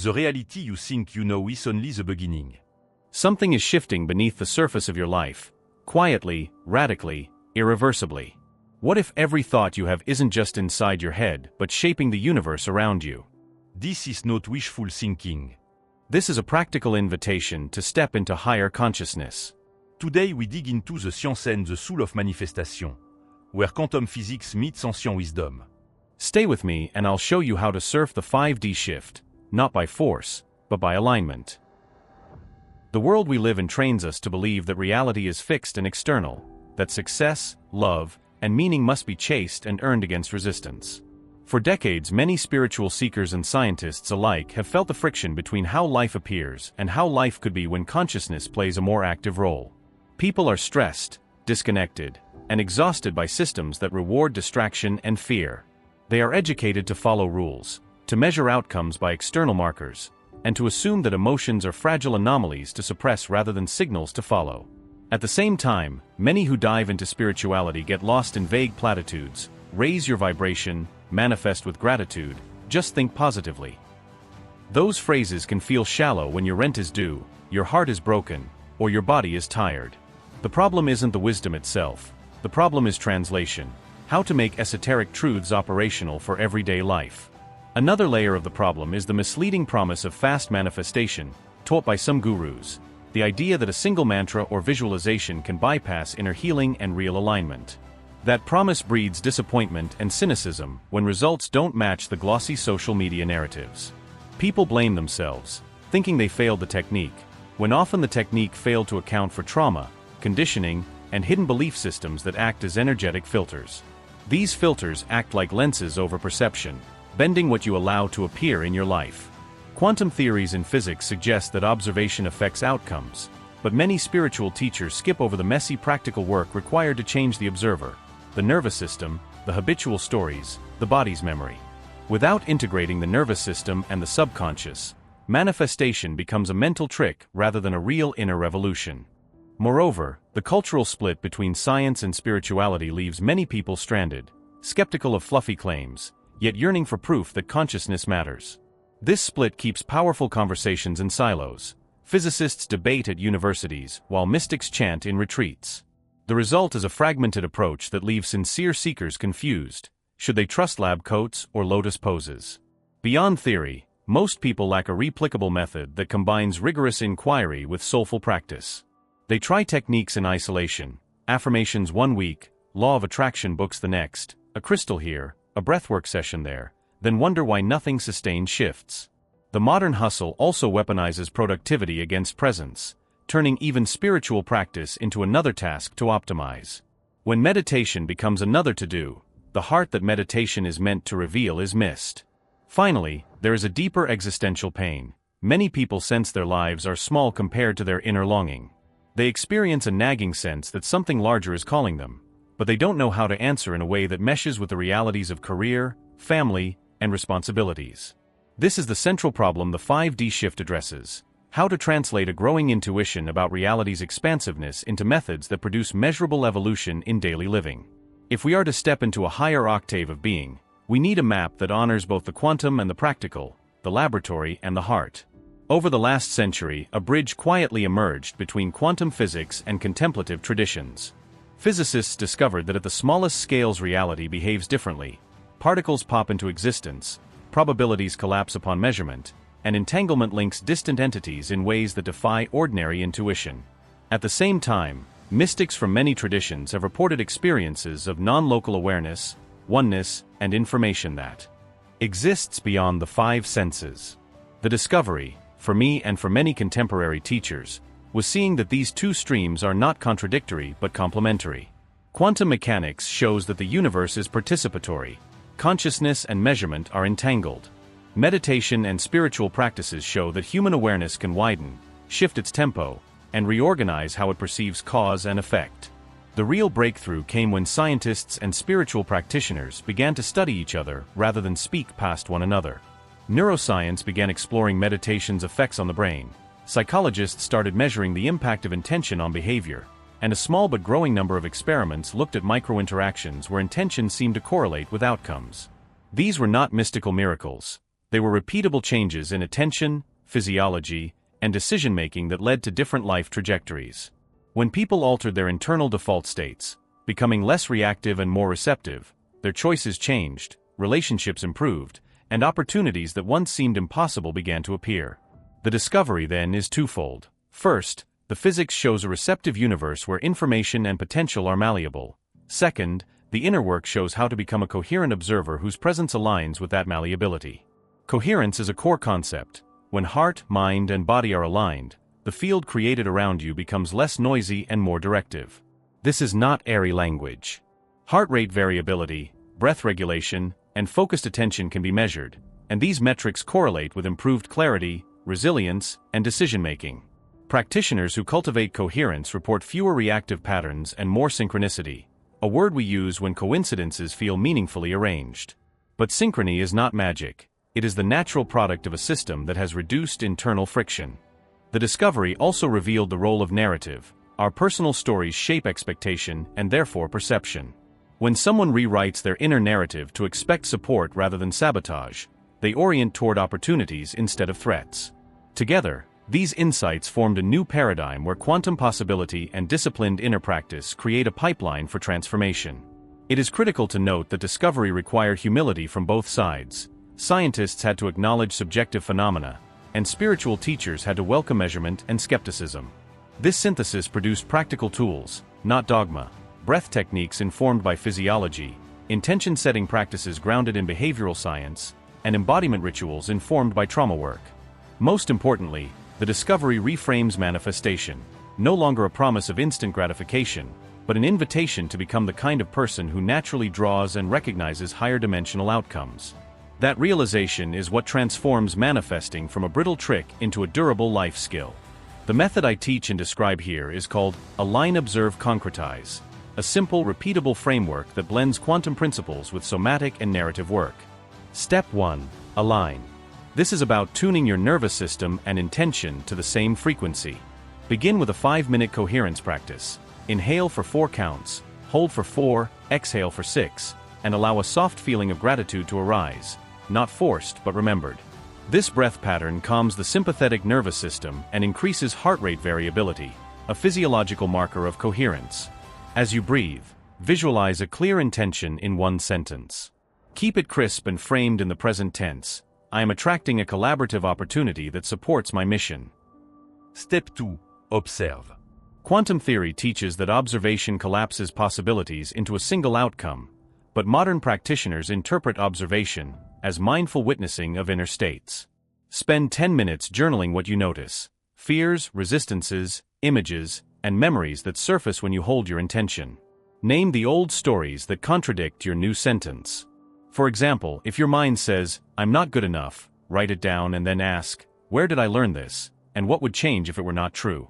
The reality you think you know is only the beginning. Something is shifting beneath the surface of your life, quietly, radically, irreversibly. What if every thought you have isn't just inside your head, but shaping the universe around you? This is not wishful thinking. This is a practical invitation to step into higher consciousness. Today we dig into the science and the soul of manifestation, where quantum physics meets ancient wisdom. Stay with me and I'll show you how to surf the 5D shift, not by force, but by alignment. The world we live in trains us to believe that reality is fixed and external, that success, love, and meaning must be chased and earned against resistance. For decades, many spiritual seekers and scientists alike have felt the friction between how life appears and how life could be when consciousness plays a more active role. People are stressed, disconnected, and exhausted by systems that reward distraction and fear. They are educated to follow rules, to measure outcomes by external markers, and to assume that emotions are fragile anomalies to suppress rather than signals to follow. At the same time, many who dive into spirituality get lost in vague platitudes: raise your vibration, manifest with gratitude, just think positively. Those phrases can feel shallow when your rent is due, your heart is broken, or your body is tired. The problem isn't the wisdom itself. The problem is translation. How to make esoteric truths operational for everyday life. Another layer of the problem is the misleading promise of fast manifestation, taught by some gurus. The idea that a single mantra or visualization can bypass inner healing and real alignment. That promise breeds disappointment and cynicism when results don't match the glossy social media narratives. People blame themselves, thinking they failed the technique, when often the technique failed to account for trauma, conditioning, and hidden belief systems that act as energetic filters. These filters act like lenses over perception, bending what you allow to appear in your life. Quantum theories in physics suggest that observation affects outcomes, but many spiritual teachers skip over the messy practical work required to change the observer, the nervous system, the habitual stories, the body's memory. Without integrating the nervous system and the subconscious, manifestation becomes a mental trick rather than a real inner revolution. Moreover, the cultural split between science and spirituality leaves many people stranded, skeptical of fluffy claims, yet yearning for proof that consciousness matters. This split keeps powerful conversations in silos. Physicists debate at universities, while mystics chant in retreats. The result is a fragmented approach that leaves sincere seekers confused. Should they trust lab coats or lotus poses? Beyond theory, most people lack a replicable method that combines rigorous inquiry with soulful practice. They try techniques in isolation, affirmations one week, law of attraction books the next, a crystal here, a breathwork session there, then wonder why nothing sustained shifts. The modern hustle also weaponizes productivity against presence, turning even spiritual practice into another task to optimize. When meditation becomes another to-do, the heart that meditation is meant to reveal is missed. Finally, there is a deeper existential pain. Many people sense their lives are small compared to their inner longing. They experience a nagging sense that something larger is calling them, but they don't know how to answer in a way that meshes with the realities of career, family, and responsibilities. This is the central problem the 5D shift addresses: how to translate a growing intuition about reality's expansiveness into methods that produce measurable evolution in daily living. If we are to step into a higher octave of being, we need a map that honors both the quantum and the practical, the laboratory and the heart. Over the last century, a bridge quietly emerged between quantum physics and contemplative traditions. Physicists discovered that at the smallest scales reality behaves differently. Particles pop into existence, probabilities collapse upon measurement, and entanglement links distant entities in ways that defy ordinary intuition. At the same time, mystics from many traditions have reported experiences of non-local awareness, oneness, and information that exists beyond the five senses. The discovery, for me and for many contemporary teachers, was seeing that these two streams are not contradictory but complementary. Quantum mechanics shows that the universe is participatory. Consciousness and measurement are entangled. Meditation and spiritual practices show that human awareness can widen, shift its tempo, and reorganize how it perceives cause and effect. The real breakthrough came when scientists and spiritual practitioners began to study each other rather than speak past one another. Neuroscience began exploring meditation's effects on the brain. Psychologists started measuring the impact of intention on behavior, and a small but growing number of experiments looked at micro-interactions where intention seemed to correlate with outcomes. These were not mystical miracles. They were repeatable changes in attention, physiology, and decision-making that led to different life trajectories. When people altered their internal default states, becoming less reactive and more receptive, their choices changed, relationships improved, and opportunities that once seemed impossible began to appear. The discovery, then, is twofold. First, the physics shows a receptive universe where information and potential are malleable. Second, the inner work shows how to become a coherent observer whose presence aligns with that malleability. Coherence is a core concept. When heart, mind, and body are aligned, the field created around you becomes less noisy and more directive. This is not airy language. Heart rate variability, breath regulation, and focused attention can be measured, and these metrics correlate with improved clarity, resilience, and decision-making. Practitioners who cultivate coherence report fewer reactive patterns and more synchronicity, a word we use when coincidences feel meaningfully arranged. But synchrony is not magic. It is the natural product of a system that has reduced internal friction. The discovery also revealed the role of narrative. Our personal stories shape expectation and therefore perception. When someone rewrites their inner narrative to expect support rather than sabotage, they orient toward opportunities instead of threats. Together, these insights formed a new paradigm where quantum possibility and disciplined inner practice create a pipeline for transformation. It is critical to note that discovery required humility from both sides. Scientists had to acknowledge subjective phenomena, and spiritual teachers had to welcome measurement and skepticism. This synthesis produced practical tools, not dogma, breath techniques informed by physiology, intention-setting practices grounded in behavioral science, and embodiment rituals informed by trauma work. Most importantly, the discovery reframes manifestation, no longer a promise of instant gratification, but an invitation to become the kind of person who naturally draws and recognizes higher dimensional outcomes. That realization is what transforms manifesting from a brittle trick into a durable life skill. The method I teach and describe here is called Align, Observe, Concretize, a simple, repeatable framework that blends quantum principles with somatic and narrative work. Step 1. Align. This is about tuning your nervous system and intention to the same frequency. Begin with a 5-minute coherence practice. Inhale for 4 counts, hold for 4, exhale for 6, and allow a soft feeling of gratitude to arise, not forced but remembered. This breath pattern calms the sympathetic nervous system and increases heart rate variability, a physiological marker of coherence. As you breathe, visualize a clear intention in one sentence. Keep it crisp and framed in the present tense. I am attracting a collaborative opportunity that supports my mission. Step 2. Observe. Quantum theory teaches that observation collapses possibilities into a single outcome, but modern practitioners interpret observation as mindful witnessing of inner states. Spend 10 minutes journaling what you notice: fears, resistances, images, and memories that surface when you hold your intention. Name the old stories that contradict your new sentence. For example, if your mind says, "I'm not good enough," write it down and then ask, "Where did I learn this, and what would change if it were not true?"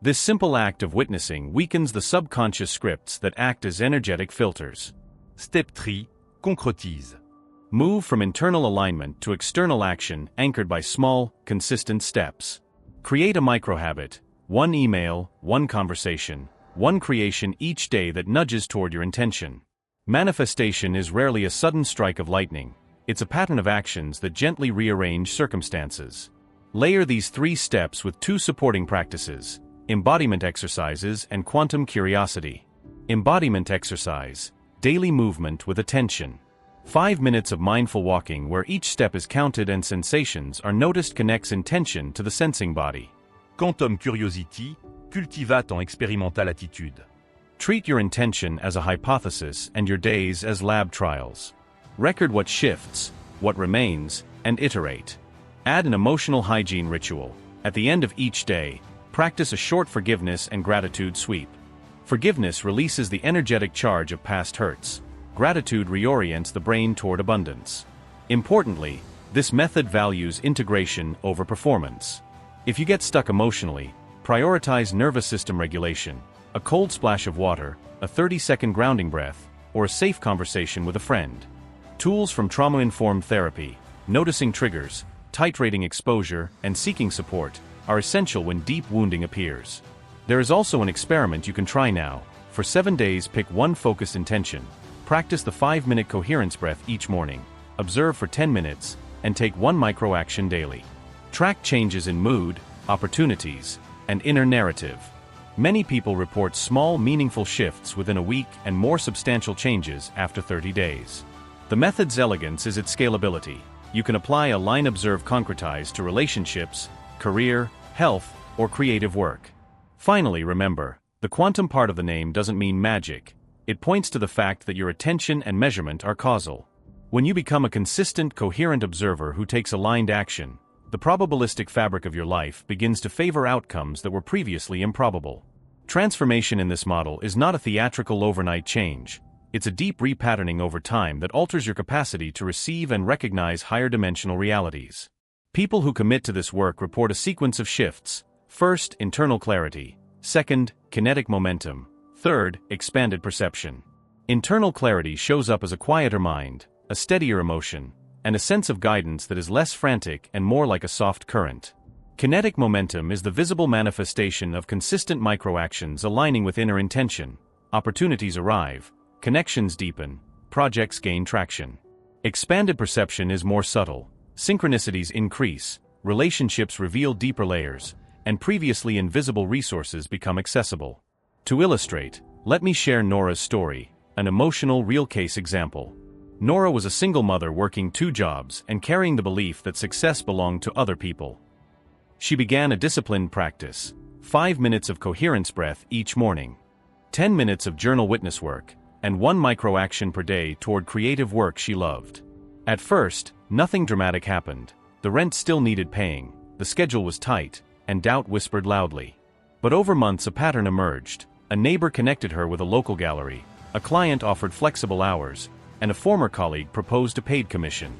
This simple act of witnessing weakens the subconscious scripts that act as energetic filters. Step 3. Concrétise. Move from internal alignment to external action anchored by small, consistent steps. Create a microhabit, 1 email, 1 conversation, 1 creation each day that nudges toward your intention. Manifestation is rarely a sudden strike of lightning. It's a pattern of actions that gently rearrange circumstances. Layer these 3 steps with 2 supporting practices: embodiment exercises and quantum curiosity. Embodiment exercise: daily movement with attention. 5 minutes of mindful walking where each step is counted and sensations are noticed connects intention to the sensing body. Quantum curiosity, cultivate en expérimentale attitude. Treat your intention as a hypothesis and your days as lab trials. Record what shifts, what remains, and iterate. Add an emotional hygiene ritual. At the end of each day, practice a short forgiveness and gratitude sweep. Forgiveness releases the energetic charge of past hurts. Gratitude reorients the brain toward abundance. Importantly, this method values integration over performance. If you get stuck emotionally, prioritize nervous system regulation, a cold splash of water, a 30-second grounding breath, or a safe conversation with a friend. Tools from trauma-informed therapy, noticing triggers, titrating exposure, and seeking support are essential when deep wounding appears. There is also an experiment you can try now. For 7 days, pick one focused intention. Practice the 5-minute coherence breath each morning. Observe for 10 minutes, and take one micro-action daily. Track changes in mood, opportunities, and inner narrative. Many people report small, meaningful shifts within a week and more substantial changes after 30 days. The method's elegance is its scalability. You can apply a line observe concretize to relationships, career, health, or creative work. Finally, remember, the quantum part of the name doesn't mean magic. It points to the fact that your attention and measurement are causal. When you become a consistent, coherent observer who takes aligned action, the probabilistic fabric of your life begins to favor outcomes that were previously improbable. Transformation in this model is not a theatrical overnight change. It's a deep repatterning over time that alters your capacity to receive and recognize higher dimensional realities. People who commit to this work report a sequence of shifts. First, internal clarity. Second, kinetic momentum. Third, expanded perception. Internal clarity shows up as a quieter mind, a steadier emotion, and a sense of guidance that is less frantic and more like a soft current. Kinetic momentum is the visible manifestation of consistent microactions aligning with inner intention. Opportunities arrive, connections deepen, projects gain traction. Expanded perception is more subtle. Synchronicities increase, relationships reveal deeper layers, and previously invisible resources become accessible. To illustrate, let me share Nora's story, an emotional real-case example. Nora was a single mother working 2 jobs and carrying the belief that success belonged to other people. She began a disciplined practice, 5 minutes of coherence breath each morning, 10 minutes of journal witness work, and 1 micro-action per day toward creative work she loved. At first, nothing dramatic happened. The rent still needed paying, the schedule was tight, and doubt whispered loudly. But over months a pattern emerged. A neighbor connected her with a local gallery, a client offered flexible hours, and a former colleague proposed a paid commission.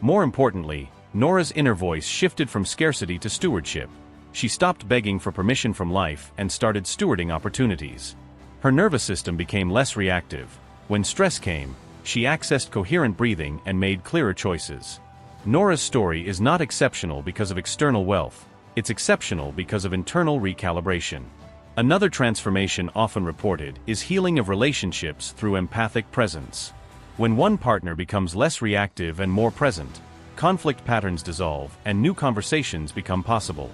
More importantly, Nora's inner voice shifted from scarcity to stewardship. She stopped begging for permission from life and started stewarding opportunities. Her nervous system became less reactive. When stress came, she accessed coherent breathing and made clearer choices. Nora's story is not exceptional because of external wealth. It's exceptional because of internal recalibration. Another transformation often reported is healing of relationships through empathic presence. When one partner becomes less reactive and more present, conflict patterns dissolve and new conversations become possible.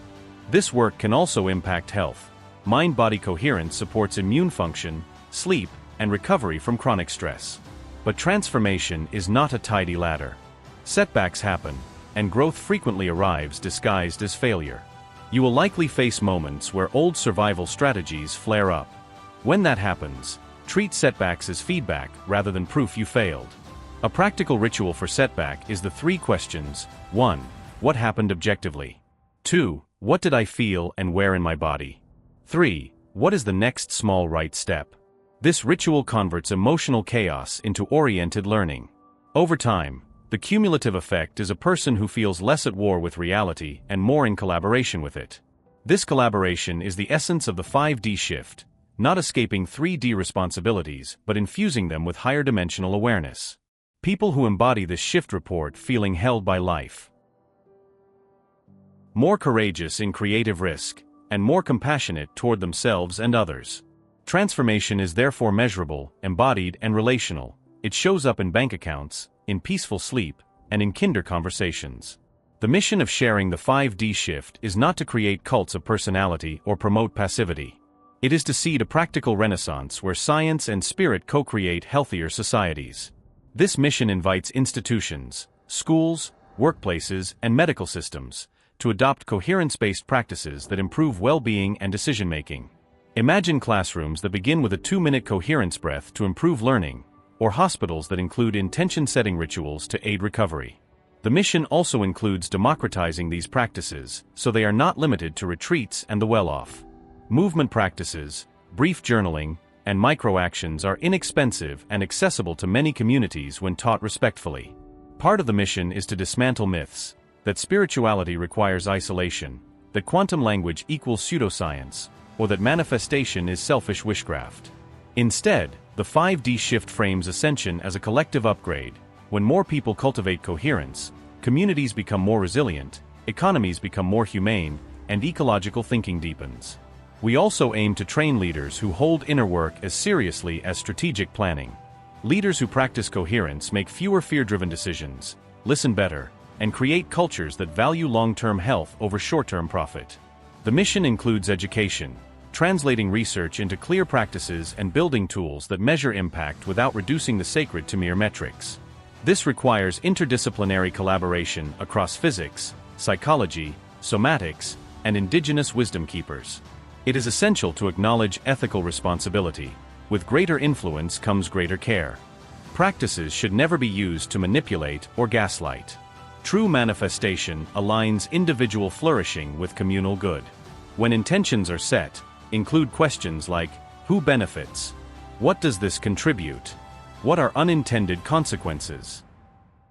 This work can also impact health. Mind-body coherence supports immune function, sleep, and recovery from chronic stress. But transformation is not a tidy ladder. Setbacks happen, and growth frequently arrives disguised as failure. You will likely face moments where old survival strategies flare up. When that happens, treat setbacks as feedback rather than proof you failed. A practical ritual for setback is the 3 questions. 1. What happened objectively? 2. What did I feel and where in my body? 3. What is the next small right step? This ritual converts emotional chaos into oriented learning. Over time, the cumulative effect is a person who feels less at war with reality and more in collaboration with it. This collaboration is the essence of the 5D shift, not escaping 3D responsibilities but infusing them with higher dimensional awareness. People who embody this shift report feeling held by life. More courageous in creative risk, and more compassionate toward themselves and others. Transformation is therefore measurable, embodied, and relational. It shows up in bank accounts, in peaceful sleep, and in kinder conversations. The mission of sharing the 5D shift is not to create cults of personality or promote passivity. It is to seed a practical renaissance where science and spirit co-create healthier societies. This mission invites institutions, schools, workplaces, and medical systems to adopt coherence-based practices that improve well-being and decision-making. Imagine classrooms that begin with a 2-minute coherence breath to improve learning, or hospitals that include intention-setting rituals to aid recovery. The mission also includes democratizing these practices, so they are not limited to retreats and the well-off. Movement practices, brief journaling, and micro-actions are inexpensive and accessible to many communities when taught respectfully. Part of the mission is to dismantle myths, that spirituality requires isolation, that quantum language equals pseudoscience, or that manifestation is selfish wishcraft. Instead, the 5D shift frames ascension as a collective upgrade. When more people cultivate coherence, communities become more resilient, economies become more humane, and ecological thinking deepens. We also aim to train leaders who hold inner work as seriously as strategic planning. Leaders who practice coherence make fewer fear-driven decisions, listen better, and create cultures that value long-term health over short-term profit. The mission includes education, translating research into clear practices and building tools that measure impact without reducing the sacred to mere metrics. This requires interdisciplinary collaboration across physics, psychology, somatics, and indigenous wisdom keepers. It is essential to acknowledge ethical responsibility. With greater influence comes greater care. Practices should never be used to manipulate or gaslight. True manifestation aligns individual flourishing with communal good. When intentions are set, include questions like, who benefits? What does this contribute? What are unintended consequences?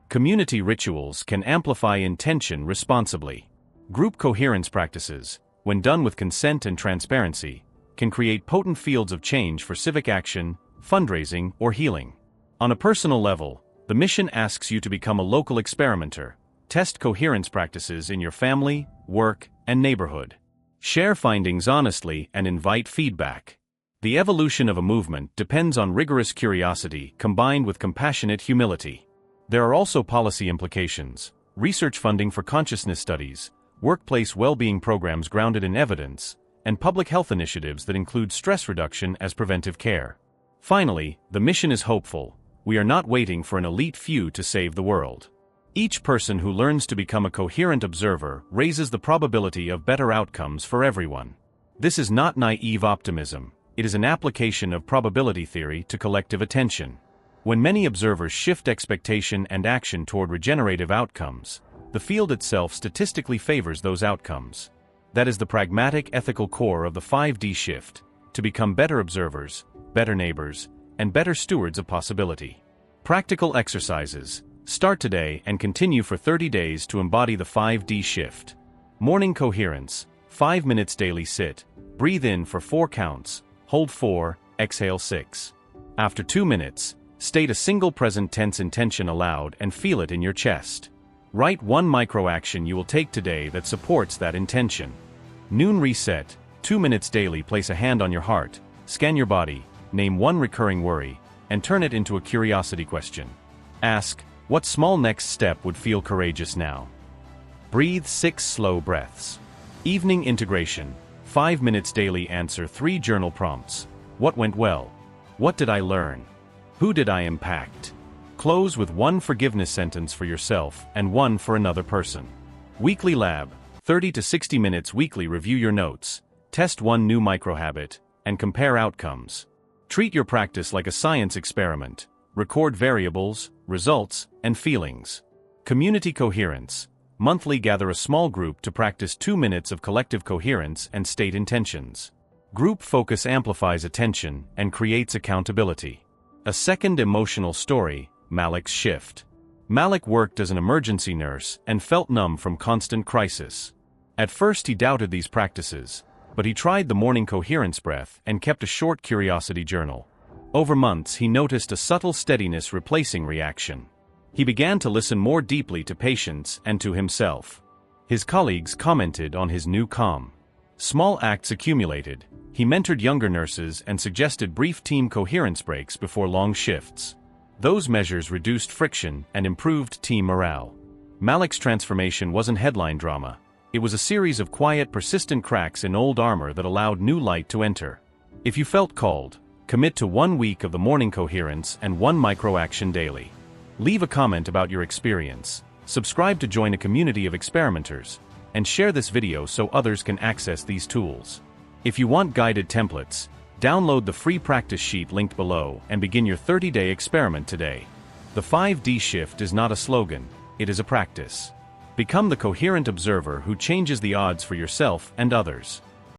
Community rituals can amplify intention responsibly. Group coherence practices, when done with consent and transparency, can create potent fields of change for civic action, fundraising, or healing. On a personal level, the mission asks you to become a local experimenter. Test coherence practices in your family, work, and neighborhood. Share findings honestly and invite feedback. The evolution of a movement depends on rigorous curiosity combined with compassionate humility. There are also policy implications, research funding for consciousness studies, workplace well-being programs grounded in evidence, and public health initiatives that include stress reduction as preventive care. Finally, the mission is hopeful. We are not waiting for an elite few to save the world. Each person who learns to become a coherent observer raises the probability of better outcomes for everyone. This is not naive optimism, it is an application of probability theory to collective attention. When many observers shift expectation and action toward regenerative outcomes, the field itself statistically favors those outcomes. That is the pragmatic ethical core of the 5D shift, to become better observers, better neighbors, and better stewards of possibility. Practical exercises. Start today and continue for 30 days to embody the 5D shift. Morning coherence. 5 minutes daily sit. Breathe in for 4 counts. Hold 4, exhale 6. After 2 minutes, state a single present tense intention aloud and feel it in your chest. Write one micro-action you will take today that supports that intention. Noon reset. 2 minutes daily. Place a hand on your heart. Scan your body. Name one recurring worry, and turn it into a curiosity question. Ask, what small next step would feel courageous now? Breathe 6 slow breaths. Evening integration. 5 minutes daily. Answer 3 journal prompts. What went well? What did I learn? Who did I impact? Close with one forgiveness sentence for yourself and one for another person. Weekly lab. 30 to 60 minutes weekly. Review your notes. Test one new microhabit, and compare outcomes. Treat your practice like a science experiment. Record variables, results, and feelings. Community coherence. Monthly gather a small group to practice 2 minutes of collective coherence and state intentions. Group focus amplifies attention and creates accountability. A second emotional story, Malik's shift. Malik worked as an emergency nurse and felt numb from constant crisis. At first he doubted these practices, but he tried the morning coherence breath and kept a short curiosity journal. Over months he noticed a subtle steadiness replacing reaction. He began to listen more deeply to patients and to himself. His colleagues commented on his new calm. Small acts accumulated. He mentored younger nurses and suggested brief team coherence breaks before long shifts. Those measures reduced friction and improved team morale. Malik's transformation wasn't headline drama. It was a series of quiet, persistent cracks in old armor that allowed new light to enter. If you felt called, commit to 1 week of the morning coherence and 1 micro-action daily. Leave a comment about your experience, subscribe to join a community of experimenters, and share this video so others can access these tools. If you want guided templates, download the free practice sheet linked below and begin your 30-day experiment today. The 5D shift is not a slogan, it is a practice. Become the coherent observer who changes the odds for yourself and others.